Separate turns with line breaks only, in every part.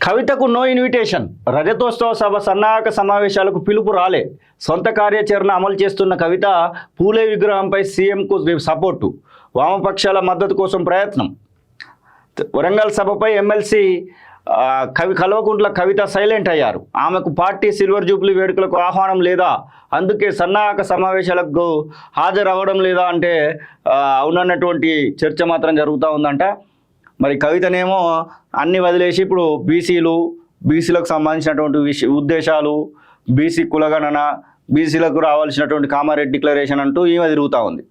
కవితకు no invitation. రజతోత్సవ సభ సన్నాహక సమావేశాలకు పిలుపు రాలే. సొంత కార్యాచరణ అమలు చేస్తున్న కవిత పూలే విగ్రహంపై సీఎంకు సపోర్టు, వామపక్షాల మద్దతు కోసం ప్రయత్నం. వరంగల్ సభపై ఎమ్మెల్సీ కల్వకుంట్ల కవిత సైలెంట్ అయ్యారు. ఆమెకు పార్టీ సిల్వర్ జూబ్లీ వేడుకలకు ఆహ్వానం లేదా, అందుకే సన్నాహక సమావేశాలకు హాజరవ్వడం లేదా అంటే అవునన్నటువంటి చర్చ మాత్రం జరుగుతూ ఉందంట. మరి కవితనేమో అన్ని వదిలేసి ఇప్పుడు బీసీలకు సంబంధించినటువంటి ఉద్దేశాలు, బీసీ కులగణన, బీసీలకు రావాల్సినటువంటి కామారెడ్డి డిక్లరేషన్ అంటూ ఈమె తిరుగుతూ ఉంది.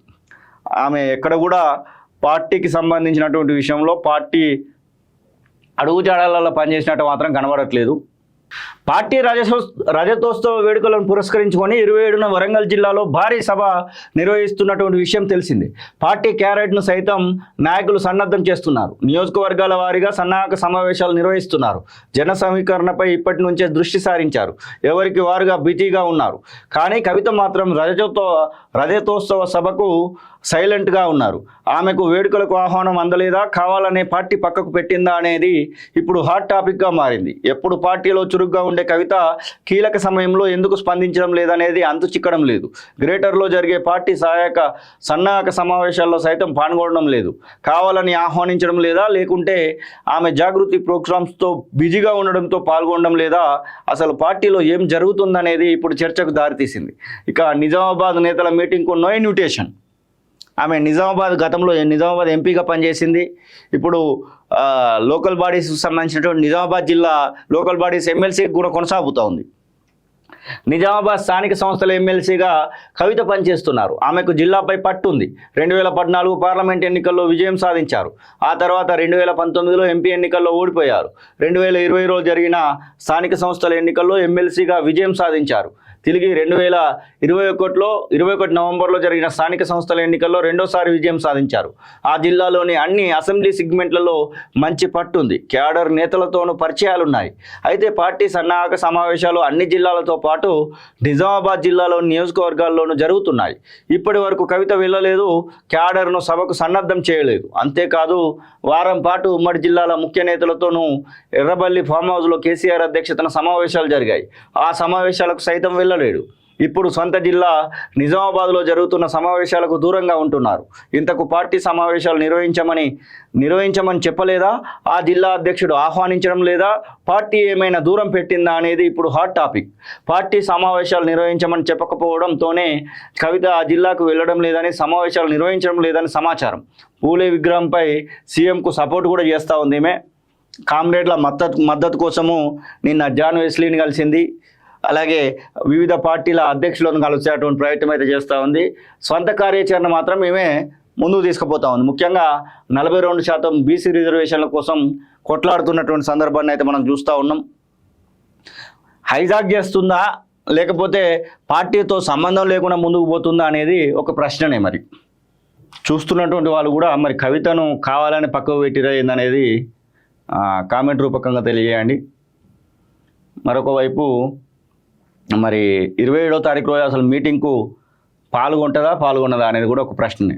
ఆమె ఎక్కడ కూడా పార్టీకి సంబంధించినటువంటి విషయంలో పార్టీ అడుగుజాడలలో పనిచేసినట్టు మాత్రం కనబడట్లేదు. పార్టీ రజతోత్సవ వేడుకలను పురస్కరించుకొని 27న వరంగల్ జిల్లాలో భారీ సభ నిర్వహిస్తున్నటువంటి విషయం తెలిసిందే. పార్టీ క్యారెట్ను సైతం నాయకులు సన్నద్ధం చేస్తున్నారు. నియోజకవర్గాల వారీగా సన్నాహక సమావేశాలు నిర్వహిస్తున్నారు. జన సమీకరణపై ఇప్పటి నుంచే దృష్టి సారించారు. ఎవరికి వారుగా బిజీగా ఉన్నారు. కానీ కవిత మాత్రం రజతోత్సవ సభకు సైలెంట్గా ఉన్నారు. ఆమెకు వేడుకలకు ఆహ్వానం అందలేదా, కావాలనే పార్టీ పక్కకు పెట్టిందా అనేది ఇప్పుడు హాట్ టాపిక్గా మారింది. ఎప్పుడు పార్టీలో చురుగ్గా ఉండే కవిత కీలక సమయంలో ఎందుకు స్పందించడం లేదనేది అంతు చిక్కడం లేదు. గ్రేటర్లో జరిగే పార్టీ సన్నాహక సమావేశాల్లో సైతం పాల్గొనడం లేదు. కావాలని ఆహ్వానించడం లేదా, లేకుంటే ఆమె జాగృతి ప్రోగ్రామ్స్తో బిజీగా ఉండడంతో పాల్గొనడం లేదా, అసలు పార్టీలో ఏం జరుగుతుందనేది ఇప్పుడు చర్చకు దారితీసింది. ఇక నిజామాబాద్ నేతల మీటింగ్కు నో ఇన్విటేషన్. ఆమె గతంలో నిజామాబాద్ ఎంపీగా పనిచేసింది. ఇప్పుడు లోకల్ బాడీస్కి సంబంధించినటువంటి నిజామాబాద్ జిల్లా లోకల్ బాడీస్ ఎమ్మెల్సీకి కూడా కొనసాగుతూ ఉంది. నిజామాబాద్ స్థానిక సంస్థల ఎమ్మెల్సీగా కవిత పనిచేస్తున్నారు. ఆమెకు జిల్లాపై పట్టు ఉంది. 2014 పార్లమెంట్ ఎన్నికల్లో విజయం సాధించారు. ఆ తర్వాత 2019లో ఎంపీ ఎన్నికల్లో ఓడిపోయారు. 2020లో జరిగిన స్థానిక సంస్థల ఎన్నికల్లో ఎమ్మెల్సీగా విజయం సాధించారు. తిరిగి 2021 నవంబర్లో జరిగిన స్థానిక సంస్థల ఎన్నికల్లో రెండోసారి విజయం సాధించారు. ఆ జిల్లాలోని అన్ని అసెంబ్లీ సెగ్మెంట్లలో మంచి పట్టుంది. క్యాడర్ నేతలతోనూ పరిచయాలున్నాయి. అయితే పార్టీ సన్నాహక సమావేశాలు అన్ని జిల్లాలతో పాటు నిజామాబాద్ జిల్లాలోని నియోజకవర్గాల్లోనూ జరుగుతున్నాయి. ఇప్పటి వరకు కవిత వెళ్ళలేదు, క్యాడర్ను సభకు సన్నద్ధం చేయలేదు. అంతేకాదు వారం పాటు ఉమ్మడి జిల్లాల ముఖ్య నేతలతోనూ ఎర్రబల్లి ఫామ్ హౌస్లో కేసీఆర్ అధ్యక్షతన సమావేశాలు జరిగాయి. ఆ సమావేశాలకు సైతం వెళ్ళలేడు. ఇప్పుడు సొంత జిల్లా నిజామాబాద్లో జరుగుతున్న సమావేశాలకు దూరంగా ఉంటున్నారు. ఇంతకు పార్టీ సమావేశాలు నిర్వహించమని చెప్పలేదా, ఆ జిల్లా అధ్యక్షుడు ఆహ్వానించడం లేదా, పార్టీ ఏమైనా దూరం పెట్టిందా అనేది ఇప్పుడు హాట్ టాపిక్. పార్టీ సమావేశాలు నిర్వహించమని చెప్పకపోవడంతోనే కవిత ఆ జిల్లాకు వెళ్ళడం లేదని, సమావేశాలు నిర్వహించడం లేదని సమాచారం. పూలే విగ్రహంపై సీఎంకు సపోర్ట్ కూడా చేస్తూ ఉంది. ఈమె కామ్రేడ్ల మద్దతు కోసము నిన్న జాన్ వెస్లీని కలిసింది. అలాగే వివిధ పార్టీల అధ్యక్షులను కలిసేటువంటి ప్రయత్నం అయితే చేస్తూ ఉంది. స్వంత కార్యాచరణ మాత్రం మేమే ముందుకు తీసుకుపోతా ఉంది. ముఖ్యంగా 42% బీసీ రిజర్వేషన్ల కోసం కొట్లాడుతున్నటువంటి సందర్భాన్ని అయితే మనం చూస్తూ ఉన్నాం. హైజాక్ చేస్తుందా, లేకపోతే పార్టీతో సంబంధం లేకుండా ముందుకు పోతుందా అనేది ఒక ప్రశ్ననే. మరి చూస్తున్నటువంటి వాళ్ళు కూడా మరి కవితను కావాలని పక్కకు పెట్టిరా ఏందనేది కామెంట్ రూపకంగా తెలియజేయండి. మరొక వైపు మరి 27వ తారీఖు రోజు అసలు మీటింగ్కు పాల్గొంటుందా అనేది కూడా ఒక ప్రశ్నే.